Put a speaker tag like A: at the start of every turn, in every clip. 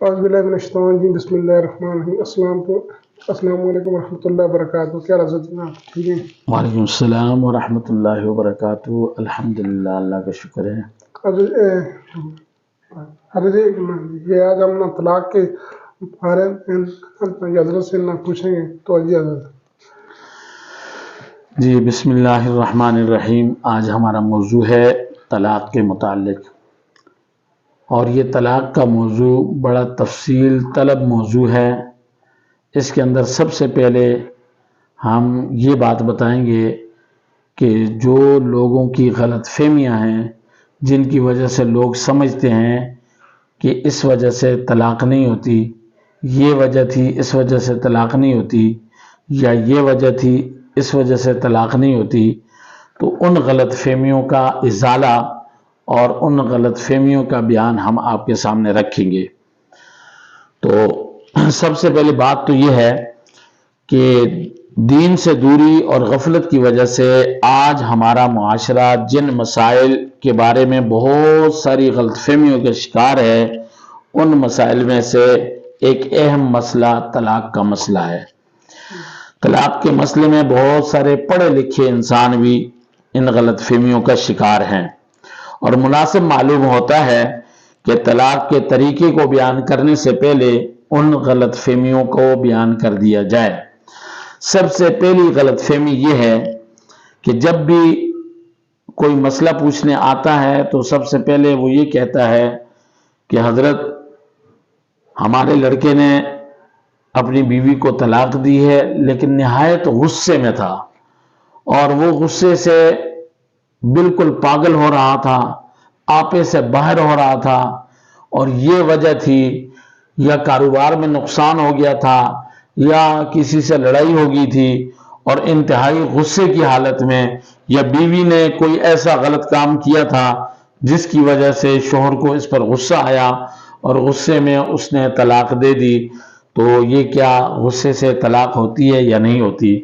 A: اعوذ باللہ من الشیطان الرجیم بسم اللہ الرحمن الرحیم السلام علیکم ورحمۃ اللہ وبرکاتہ. کیا حضرت جناب ٹھیک ہیں؟
B: وعلیکم السلام ورحمۃ اللہ وبرکاتہ. الحمدللہ، اللہ کا شکر ہے.
A: حضرت یہ آج ہم نا طلاق کے بارے میں حضرت سے نہ پوچھیں گے تو جی حضرت.
B: جی بسم اللہ الرحمن الرحیم. آج ہمارا موضوع ہے طلاق کے متعلق، اور یہ طلاق کا موضوع بڑا تفصیل طلب موضوع ہے. اس کے اندر سب سے پہلے ہم یہ بات بتائیں گے کہ جو لوگوں کی غلط فہمیاں ہیں، جن کی وجہ سے لوگ سمجھتے ہیں کہ اس وجہ سے طلاق نہیں ہوتی، یہ وجہ تھی اس وجہ سے طلاق نہیں ہوتی، یا یہ وجہ تھی اس وجہ سے طلاق نہیں ہوتی، تو ان غلط فہمیوں کا ازالہ اور ان غلط فہمیوں کا بیان ہم آپ کے سامنے رکھیں گے. تو سب سے پہلی بات تو یہ ہے کہ دین سے دوری اور غفلت کی وجہ سے آج ہمارا معاشرہ جن مسائل کے بارے میں بہت ساری غلط فہمیوں کا شکار ہے، ان مسائل میں سے ایک اہم مسئلہ طلاق کا مسئلہ ہے. طلاق کے مسئلے میں بہت سارے پڑھے لکھے انسان بھی ان غلط فہمیوں کا شکار ہیں، اور مناسب معلوم ہوتا ہے کہ طلاق کے طریقے کو بیان کرنے سے پہلے ان غلط فہمیوں کو بیان کر دیا جائے. سب سے پہلی غلط فہمی یہ ہے کہ جب بھی کوئی مسئلہ پوچھنے آتا ہے تو سب سے پہلے وہ یہ کہتا ہے کہ حضرت ہمارے لڑکے نے اپنی بیوی کو طلاق دی ہے، لیکن نہایت غصے میں تھا، اور وہ غصے سے بالکل پاگل ہو رہا تھا، آپے سے باہر ہو رہا تھا، اور یہ وجہ تھی یا کاروبار میں نقصان ہو گیا تھا یا کسی سے لڑائی ہو گئی تھی، اور انتہائی غصے کی حالت میں یا بیوی نے کوئی ایسا غلط کام کیا تھا جس کی وجہ سے شوہر کو اس پر غصہ آیا اور غصے میں اس نے طلاق دے دی. تو یہ کیا غصے سے طلاق ہوتی ہے یا نہیں ہوتی؟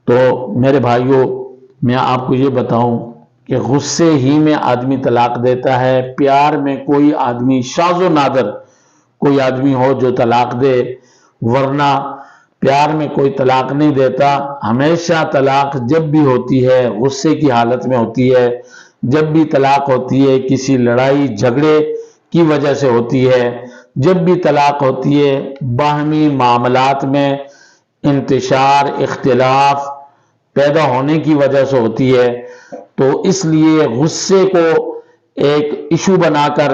B: تو میرے بھائیوں، میں آپ کو یہ بتاؤں کہ غصے ہی میں آدمی طلاق دیتا ہے. پیار میں کوئی آدمی شاذ و نادر کوئی آدمی ہو جو طلاق دے، ورنہ پیار میں کوئی طلاق نہیں دیتا. ہمیشہ طلاق جب بھی ہوتی ہے غصے کی حالت میں ہوتی ہے. جب بھی طلاق ہوتی ہے کسی لڑائی جھگڑے کی وجہ سے ہوتی ہے. جب بھی طلاق ہوتی ہے باہمی معاملات میں انتشار اختلاف پیدا ہونے کی وجہ سے ہوتی ہے. تو اس لیے غصے کو ایک ایشو بنا کر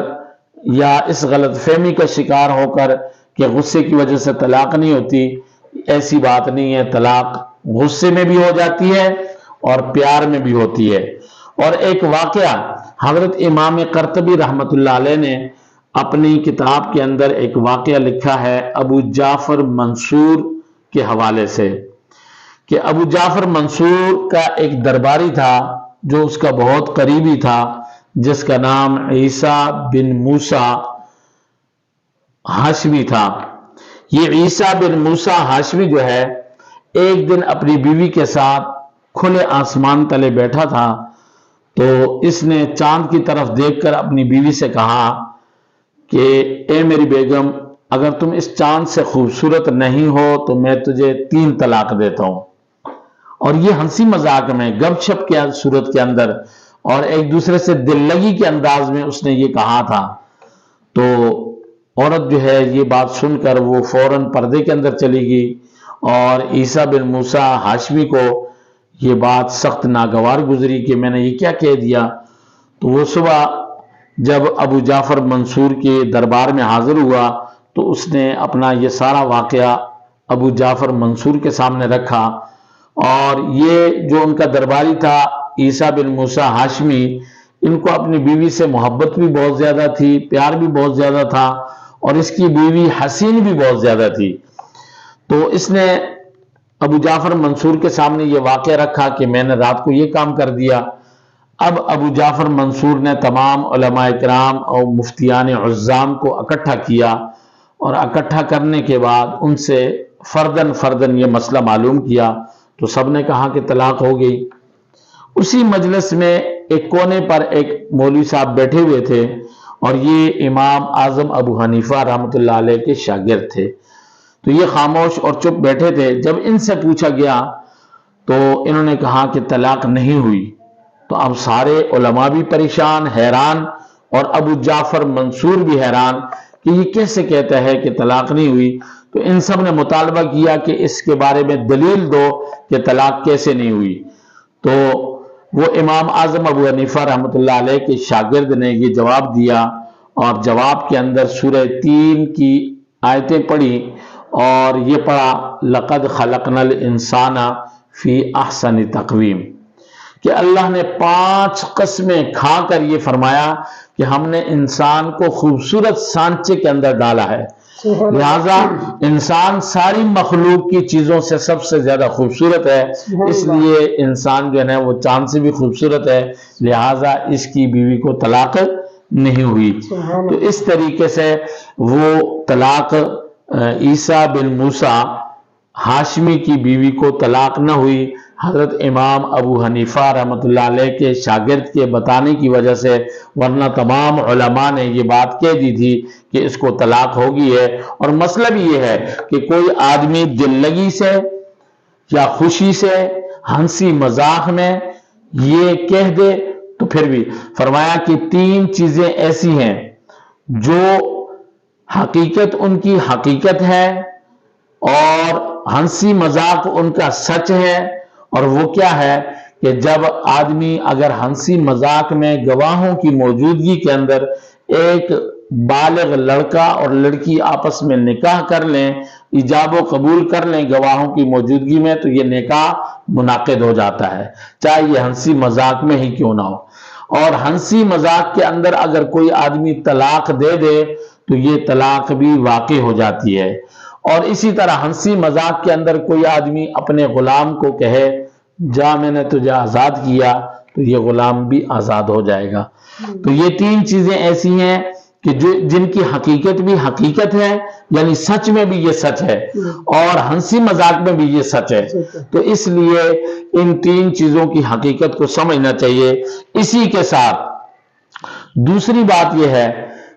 B: یا اس غلط فہمی کا شکار ہو کر کہ غصے کی وجہ سے طلاق نہیں ہوتی، ایسی بات نہیں ہے. طلاق غصے میں بھی ہو جاتی ہے اور پیار میں بھی ہوتی ہے. اور ایک واقعہ حضرت امام قرطبی رحمۃ اللہ علیہ نے اپنی کتاب کے اندر ایک واقعہ لکھا ہے ابو جعفر منصور کے حوالے سے، کہ ابو جعفر منصور کا ایک درباری تھا جو اس کا بہت قریبی تھا، جس کا نام عیسیٰ بن موسیٰ ہاشمی تھا. یہ عیسیٰ بن موسیٰ ہاشمی جو ہے ایک دن اپنی بیوی کے ساتھ کھلے آسمان تلے بیٹھا تھا، تو اس نے چاند کی طرف دیکھ کر اپنی بیوی سے کہا کہ اے میری بیگم، اگر تم اس چاند سے خوبصورت نہیں ہو تو میں تجھے 3 طلاق دیتا ہوں. اور یہ ہنسی مذاق میں گپ شپ کے صورت کے اندر اور ایک دوسرے سے دل لگی کے انداز میں اس نے یہ کہا تھا. تو عورت جو ہے یہ بات سن کر وہ فوراً پردے کے اندر چلی گئی، اور عیسیٰ بن موسیٰ ہاشمی کو یہ بات سخت ناگوار گزری کہ میں نے یہ کیا کہہ دیا. تو وہ صبح جب ابو جعفر منصور کے دربار میں حاضر ہوا تو اس نے اپنا یہ سارا واقعہ ابو جعفر منصور کے سامنے رکھا. اور یہ جو ان کا درباری تھا عیسیٰ بن موسیٰ ہاشمی، ان کو اپنی بیوی سے محبت بھی بہت زیادہ تھی، پیار بھی بہت زیادہ تھا، اور اس کی بیوی حسین بھی بہت زیادہ تھی. تو اس نے ابو جعفر منصور کے سامنے یہ واقعہ رکھا کہ میں نے رات کو یہ کام کر دیا. اب ابو جعفر منصور نے تمام علماء کرام اور مفتیان عظام کو اکٹھا کیا، اور اکٹھا کرنے کے بعد ان سے فردن فردن یہ مسئلہ معلوم کیا. تو سب نے کہا کہ طلاق ہو گئی. اسی مجلس میں ایک کونے پر ایک مولوی صاحب بیٹھے ہوئے تھے. اور یہ امام اعظم ابو حنیفہ رحمۃ اللہ علیہ کے شاگرد تھے۔ تو یہ خاموش اور چپ بیٹھے تھے۔ جب ان سے پوچھا گیا تو انہوں نے کہا کہ طلاق نہیں ہوئی۔ تو اب سارے علماء بھی پریشان، حیران، اور ابو جعفر منصور بھی حیران کہ یہ کیسے کہتا ہے کہ طلاق نہیں ہوئی۔ تو ان سب نے مطالبہ کیا کہ اس کے بارے میں دلیل دو کہ طلاق کیسے نہیں ہوئی۔ تو وہ امام اعظم ابو حنیفہ رحمۃ اللہ علیہ کے شاگرد نے یہ جواب دیا، اور جواب کے اندر سورہ 3 کی آیتیں پڑھی، اور یہ پڑھا لقد خلقنا الانسان فی احسن تقویم، کہ اللہ نے 5 قسمیں کھا کر یہ فرمایا کہ ہم نے انسان کو خوبصورت سانچے کے اندر ڈالا ہے، لہذا انسان ساری مخلوق کی چیزوں سے سب سے زیادہ خوبصورت ہے، اس لیے انسان جو ہے وہ چاند سے بھی خوبصورت ہے، لہذا اس کی بیوی کو طلاق نہیں ہوئی۔ تو اس طریقے سے وہ طلاق عیسیٰ بن موسیٰ ہاشمی کی بیوی کو طلاق نہ ہوئی، حضرت امام ابو حنیفہ رحمۃ اللہ علیہ کے شاگرد کے بتانے کی وجہ سے، ورنہ تمام علماء نے یہ بات کہہ دی تھی کہ اس کو طلاق ہوگی ہے۔ اور مسئلہ بھی یہ ہے کہ کوئی آدمی دل لگی سے یا خوشی سے ہنسی مذاق میں یہ کہہ دے تو پھر بھی فرمایا کہ 3 چیزیں ایسی ہیں جو حقیقت ان کی حقیقت ہے اور ہنسی مذاق ان کا سچ ہے، اور وہ کیا ہے کہ جب آدمی اگر ہنسی مذاق میں گواہوں کی موجودگی کے اندر ایک بالغ لڑکا اور لڑکی آپس میں نکاح کر لیں، ایجاب و قبول کر لیں گواہوں کی موجودگی میں، تو یہ نکاح منعقد ہو جاتا ہے، چاہے یہ ہنسی مذاق میں ہی کیوں نہ ہو۔ اور ہنسی مذاق کے اندر اگر کوئی آدمی طلاق دے دے تو یہ طلاق بھی واقع ہو جاتی ہے۔ اور اسی طرح ہنسی مذاق کے اندر کوئی آدمی اپنے غلام کو کہے جا میں نے تجھے آزاد کیا، تو یہ غلام بھی آزاد ہو جائے گا۔ تو یہ 3 چیزیں ایسی ہیں کہ جن کی حقیقت بھی حقیقت ہے، یعنی سچ میں بھی یہ سچ ہے اور ہنسی مذاق میں بھی یہ سچ ہے۔ تو اس لیے ان 3 چیزوں کی حقیقت کو سمجھنا چاہیے۔ اسی کے ساتھ دوسری بات یہ ہے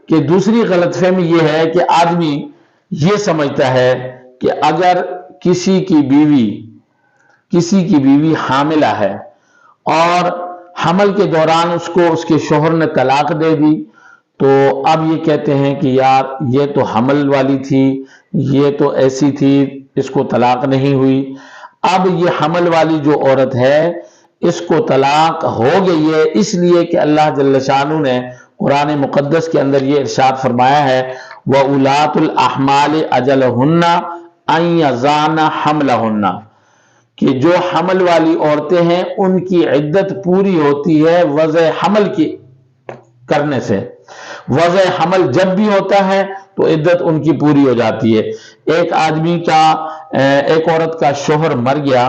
B: کہ دوسری غلط فہمی یہ ہے کہ آدمی یہ سمجھتا ہے کہ اگر کسی کی بیوی حاملہ ہے اور حمل کے دوران اس کو اس کے شوہر نے طلاق دے دی، تو اب یہ کہتے ہیں کہ یار یہ تو حمل والی تھی، یہ تو ایسی تھی، اس کو طلاق نہیں ہوئی۔ اب یہ حمل والی جو عورت ہے اس کو طلاق ہو گئی ہے، اس لیے کہ اللہ جل شانہ نے قرآن مقدس کے اندر یہ ارشاد فرمایا ہے وَأُولَاتُ الْأَحْمَالِ أَجَلُهُنَّ أَن يَضَعْنَ حَمْلَهُنَّ، کہ جو حمل والی عورتیں ہیں ان کی عدت پوری ہوتی ہے وضع حمل کی کرنے سے۔ وضع حمل جب بھی ہوتا ہے تو عدت ان کی پوری ہو جاتی ہے۔ ایک عورت کا شوہر مر گیا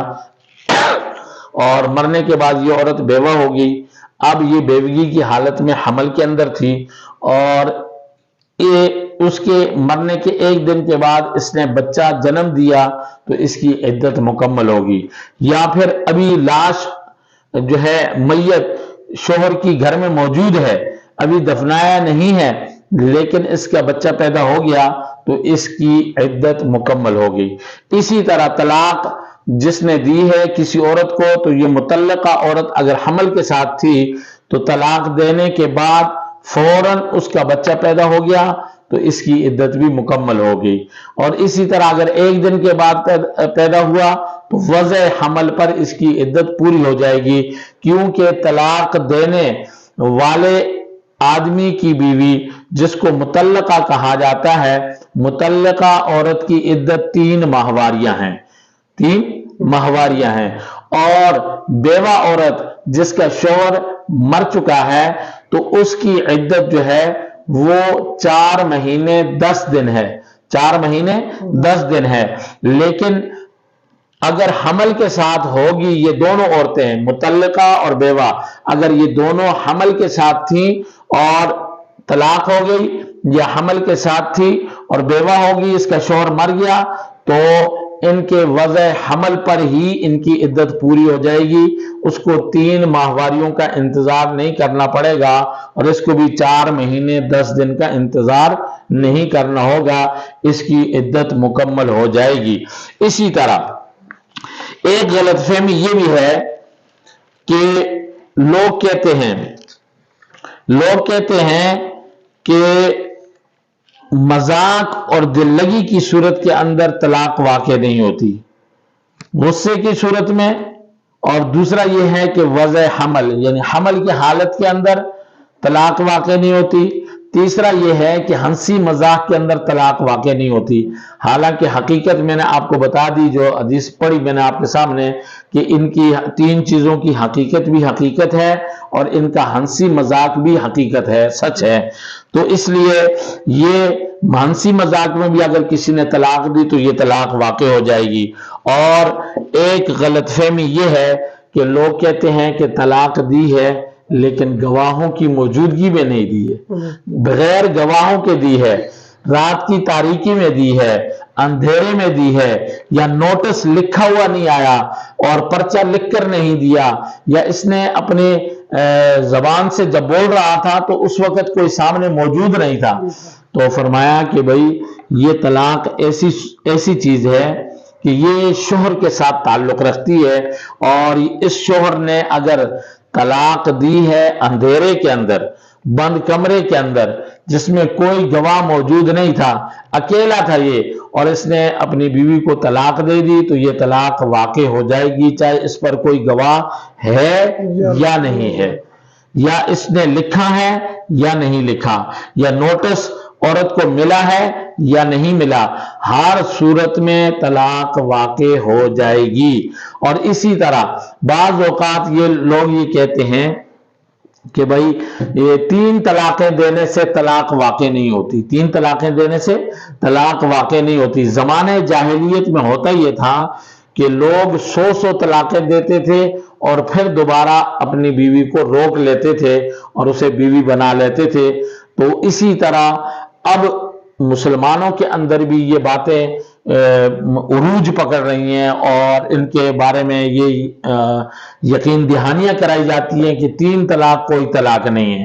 B: اور مرنے کے بعد یہ عورت بیوہ ہو گئی، اب یہ بیوگی کی حالت میں حمل کے اندر تھی، اور اس کے مرنے کے 1 دن کے بعد اس نے بچہ جنم دیا تو اس کی عدت مکمل ہوگی۔ یا پھر ابھی لاش جو ہے میت شوہر کی گھر میں موجود ہے، ابھی دفنایا نہیں ہے، لیکن اس کا بچہ پیدا ہو گیا تو اس کی عدت مکمل ہوگی۔ اسی طرح طلاق جس نے دی ہے کسی عورت کو، تو یہ مطلقہ عورت اگر حمل کے ساتھ تھی تو طلاق دینے کے بعد فوراً اس کا بچہ پیدا ہو گیا تو اس کی عدت بھی مکمل ہو گئی۔ اور اسی طرح اگر 1 دن کے بعد پیدا ہوا تو وضع حمل پر اس کی عدت پوری ہو جائے گی، کیونکہ طلاق دینے والے آدمی کی بیوی جس کو مطلقہ کہا جاتا ہے، مطلقہ عورت کی عدت 3 ماہواریاں ہیں، 3 ماہواریاں ہیں۔ اور بیوہ عورت جس کا شوہر مر چکا ہے تو اس کی عدت جو ہے وہ 4 مہینے 10 دن ہے، 4 مہینے 10 دن ہے۔ لیکن اگر حمل کے ساتھ ہوگی، یہ دونوں عورتیں مطلقہ اور بیوہ اگر یہ دونوں حمل کے ساتھ تھیں اور طلاق ہو گئی، یا حمل کے ساتھ تھی اور بیوہ ہوگی، اس کا شوہر مر گیا، تو ان کے وضع حمل پر ہی ان کی عدت پوری ہو جائے گی، اس کو 3 ماہواریوں کا انتظار نہیں کرنا پڑے گا، اور اس کو بھی 4 مہینے 10 دن کا انتظار نہیں کرنا ہوگا، اس کی عدت مکمل ہو جائے گی۔ اسی طرح ایک غلط فہمی یہ بھی ہے کہ لوگ کہتے ہیں کہ مذاق اور دل لگی کی صورت کے اندر طلاق واقع نہیں ہوتی، غصے کی صورت میں، اور دوسرا یہ ہے کہ وضع حمل یعنی حمل کی حالت کے اندر طلاق واقع نہیں ہوتی، تیسرا یہ ہے کہ ہنسی مذاق کے اندر طلاق واقع نہیں ہوتی۔ حالانکہ حقیقت میں نے آپ کو بتا دی، جو حدیث پڑھی میں نے آپ کے سامنے، کہ ان کی 3 چیزوں کی حقیقت بھی حقیقت ہے اور ان کا ہنسی مذاق بھی حقیقت ہے، سچ ہے۔ تو اس لیے یہ ہنسی مذاق میں بھی اگر کسی نے طلاق دی تو یہ طلاق واقع ہو جائے گی۔ اور ایک غلط فہمی یہ ہے کہ لوگ کہتے ہیں کہ طلاق دی ہے لیکن گواہوں کی موجودگی میں نہیں دی ہے، بغیر گواہوں کے دی ہے، رات کی تاریکی میں دی ہے، اندھیرے میں دی ہے، یا نوٹس لکھا ہوا نہیں آیا اور پرچہ لکھ کر نہیں دیا، یا اس نے اپنے زبان سے جب بول رہا تھا تو اس وقت کوئی سامنے موجود نہیں تھا، تو فرمایا کہ بھئی یہ طلاق ایسی چیز ہے کہ یہ شوہر کے ساتھ تعلق رکھتی ہے، اور اس شوہر نے اگر طلاق دی ہے اندھیرے کے اندر، بند کمرے کے اندر، جس میں کوئی گواہ موجود نہیں تھا، اکیلا تھا یہ، اور اس نے اپنی بیوی کو طلاق دے دی، تو یہ طلاق واقع ہو جائے گی، چاہے اس پر کوئی گواہ ہے یا نہیں ہے، یا اس نے لکھا ہے یا نہیں لکھا، یا نوٹس عورت کو ملا ہے یا نہیں ملا، ہر صورت میں طلاق واقع ہو جائے گی۔ اور اسی طرح بعض اوقات یہ لوگ یہ کہتے ہیں کہ بھئی یہ 3 طلاقیں دینے سے طلاق واقع نہیں ہوتی، 3 طلاقیں دینے سے طلاق واقع نہیں ہوتی۔ زمانے جاہلیت میں ہوتا یہ تھا کہ لوگ 100 طلاقیں دیتے تھے اور پھر دوبارہ اپنی بیوی کو روک لیتے تھے اور اسے بیوی بنا لیتے تھے۔ تو اسی طرح اب مسلمانوں کے اندر بھی یہ باتیں عروج پکڑ رہی ہیں، اور ان کے بارے میں یہ یقین دہانیاں کرائی جاتی ہیں کہ 3 طلاق کوئی طلاق نہیں ہے،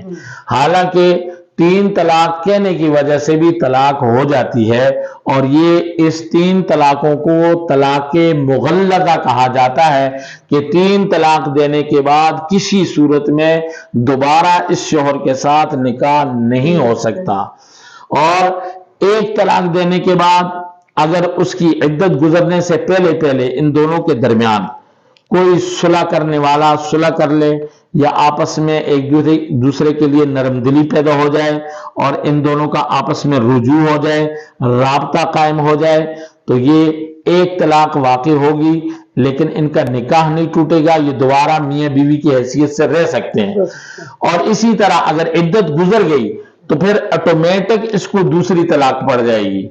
B: حالانکہ 3 طلاق کہنے کی وجہ سے بھی طلاق ہو جاتی ہے، اور یہ اس 3 طلاقوں کو طلاق مغلظہ کہا جاتا ہے کہ 3 طلاق دینے کے بعد کسی صورت میں دوبارہ اس شوہر کے ساتھ نکاح نہیں ہو سکتا، اور 1 طلاق دینے کے بعد اگر اس کی عدت گزرنے سے پہلے ان دونوں کے درمیان کوئی صلح کرنے والا صلح کر لے، یا آپس میں ایک دوسرے کے لیے نرم دلی پیدا ہو جائے اور ان دونوں کا آپس میں رجوع ہو جائے، رابطہ قائم ہو جائے، تو یہ 1 طلاق واقع ہوگی، لیکن ان کا نکاح نہیں ٹوٹے گا، یہ دوبارہ میاں بیوی کی حیثیت سے رہ سکتے ہیں۔ اور اسی طرح اگر عدت گزر گئی تو پھر آٹومیٹک اس کو دوسری طلاق پڑ جائے گی،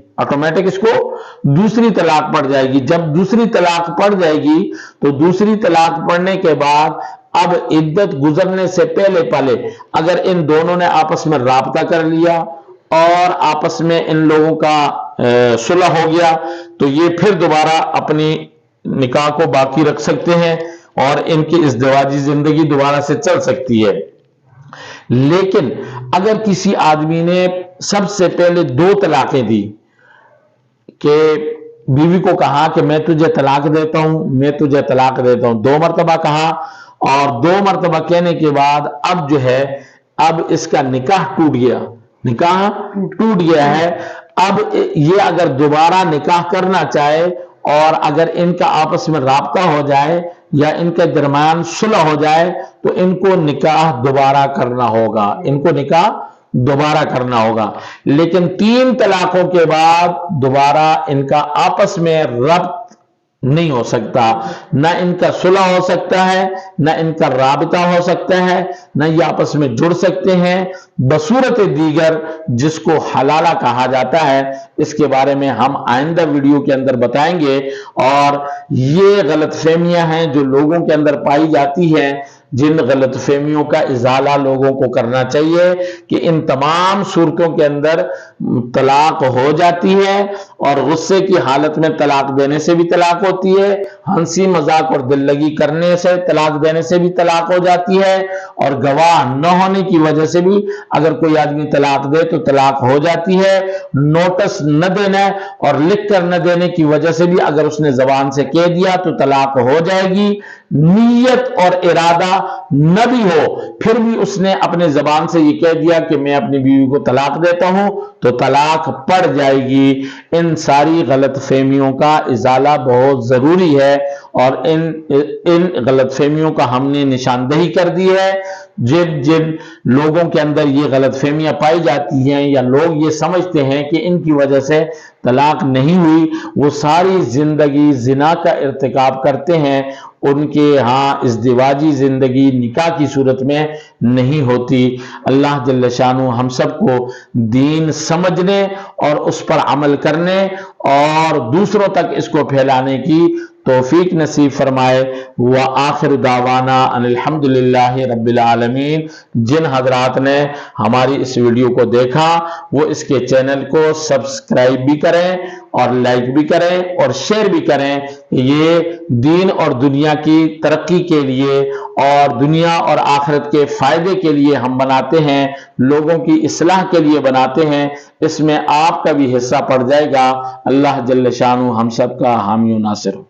B: جب دوسری طلاق پڑ جائے گی تو دوسری طلاق پڑنے کے بعد اب عدت گزرنے سے پہلے اگر ان دونوں نے آپس میں رابطہ کر لیا اور آپس میں ان لوگوں کا صلح ہو گیا، تو یہ پھر دوبارہ اپنی نکاح کو باقی رکھ سکتے ہیں اور ان کی ازدواجی زندگی دوبارہ سے چل سکتی ہے۔ لیکن اگر کسی آدمی نے سب سے پہلے 2 طلاقیں دی، کہ بیوی کو کہا کہ میں تجھے طلاق دیتا ہوں، 2 مرتبہ کہا، اور 2 مرتبہ کہنے کے بعد اب اس کا نکاح ٹوٹ گیا ہے، اب یہ اگر دوبارہ نکاح کرنا چاہے اور اگر ان کا آپس میں رابطہ ہو جائے یا ان کے درمیان صلح ہو جائے تو ان کو نکاح دوبارہ کرنا ہوگا، لیکن 3 طلاقوں کے بعد دوبارہ ان کا آپس میں ربط نہیں ہو سکتا، نہ ان کا صلح ہو سکتا ہے، نہ ان کا رابطہ ہو سکتا ہے، نہ یہ آپس میں جڑ سکتے ہیں بصورت دیگر، جس کو حلالہ کہا جاتا ہے۔ اس کے بارے میں ہم آئندہ ویڈیو کے اندر بتائیں گے۔ اور یہ غلط فہمیاں ہیں جو لوگوں کے اندر پائی جاتی ہیں، جن غلط فہمیوں کا ازالہ لوگوں کو کرنا چاہیے کہ ان تمام صورتوں کے اندر طلاق ہو جاتی ہے، اور غصے کی حالت میں طلاق دینے سے بھی طلاق ہوتی ہے، ہنسی مذاق اور دل لگی کرنے سے طلاق دینے سے بھی طلاق ہو جاتی ہے، اور گواہ نہ ہونے کی وجہ سے بھی اگر کوئی آدمی طلاق دے تو طلاق ہو جاتی ہے، نوٹس نہ دینا اور لکھ کر نہ دینے کی وجہ سے بھی اگر اس نے زبان سے کہہ دیا تو طلاق ہو جائے گی، نیت اور ارادہ نہ بھی ہو پھر بھی اس نے اپنے زبان سے یہ کہہ دیا کہ میں اپنی بیوی کو طلاق دیتا ہوں تو طلاق پڑ جائے گی۔ ان ساری غلط فہمیوں کا ازالہ بہت ضروری ہے، اور ان غلط فہمیوں کا ہم نے نشاندہی کر دی ہے۔ جن لوگوں کے اندر یہ غلط فہمیاں پائی جاتی ہیں یا لوگ یہ سمجھتے ہیں کہ ان کی وجہ سے طلاق نہیں ہوئی، وہ ساری زندگی زنا کا ارتکاب کرتے ہیں، ان کے ہاں ازدواجی زندگی نکاح کی صورت میں نہیں ہوتی۔ اللہ جل شانہ ہم سب کو دین سمجھنے اور اس پر عمل کرنے اور دوسروں تک اس کو پھیلانے کی توفیق نصیب فرمائے۔ وآخر دعوانا ان الحمدللہ رب العالمین۔ جن حضرات نے ہماری اس ویڈیو کو دیکھا وہ اس کے چینل کو سبسکرائب بھی کریں اور لائک بھی کریں اور شیئر بھی کریں۔ یہ دین اور دنیا کی ترقی کے لیے اور دنیا اور آخرت کے فائدے کے لیے ہم بناتے ہیں، لوگوں کی اصلاح کے لیے بناتے ہیں، اس میں آپ کا بھی حصہ پڑ جائے گا۔ اللہ جل شانہ ہم سب کا حامی و ناصر ہو۔